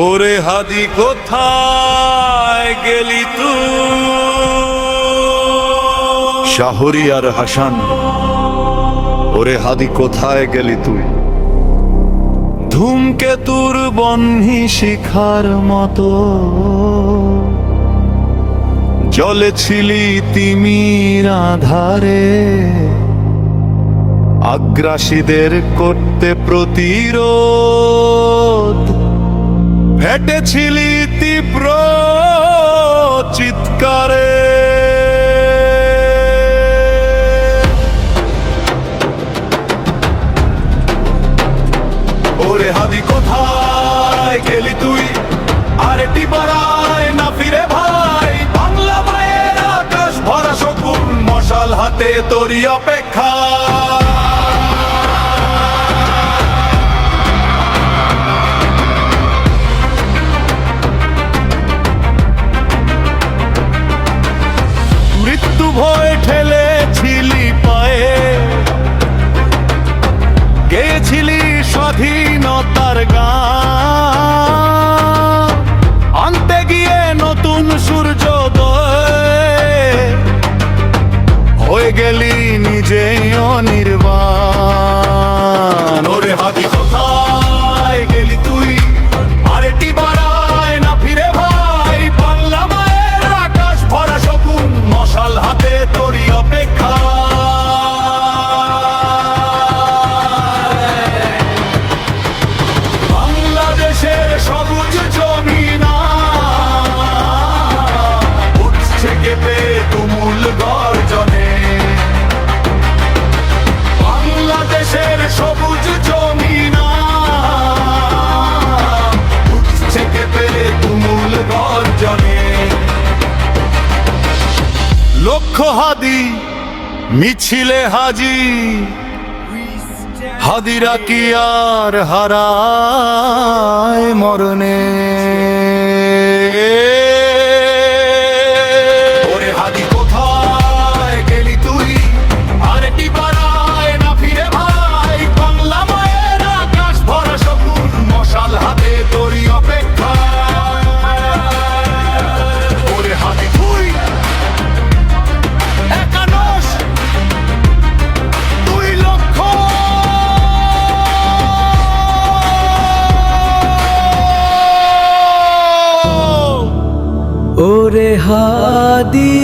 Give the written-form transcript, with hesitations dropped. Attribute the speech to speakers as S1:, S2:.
S1: ওরে হাদি কোথায় গেলি তুই? শাহরিয়ার হাসান, ওরে হাদি কোথায় গেলি তুই? ধূমকেতুর বহ্নি শিখার মতো জ্বলেছিলি তিমির আধারে, আগ্রাসীদের করতে প্রতিরোধ ফেটেছিলি তীব্র চিৎকারে। ওরে হাদি কোথায় গেলি তুই? আরেকটি বাড়ায় না ফিরে ভাই, বাংলা মায়ের আকাশ ভরা শকুন মশাল হাতে তোরই অপেক্ষা। মৃত্যু ভয় ঠেলেছিলি পায়ে, গেয়েছিলি স্বাধীনতার গান, আনতে গিয়ে নতুন সূর্যোদয় হয়ে গেলি নিজেই অনির্বাণ। ওরে হাদি কোথায় গেলি তুই? আরেকটি বাড়ায় না ফিরে ভাই, বাংলা মায়ের আকাশ ভরা শকুন মশাল হাতে তোরই অপেক্ষা। বাংলাদেশের সবুজ জমিনা উঠছে কেঁপে তুমুল গর্জনে, বাংলাদেশের সবুজ জমিনা উঠছে কেঁপে তুমুল গর্জনে। লক্ষ হাদি মিছিলে হাজি, হাদিরা কি আর হারায় মরণে? ওরে হাদি কোথায় গেলি তুই? আরেকটি বাড়ায় না ফিরে ভাই, বাংলা মায়ের আকাশ ভরা শকুন মশাল হাতে তোরই অপেক্ষা। ওরে হাদি তুই একানশ, তুই লক্ষ।
S2: ওরে হাদি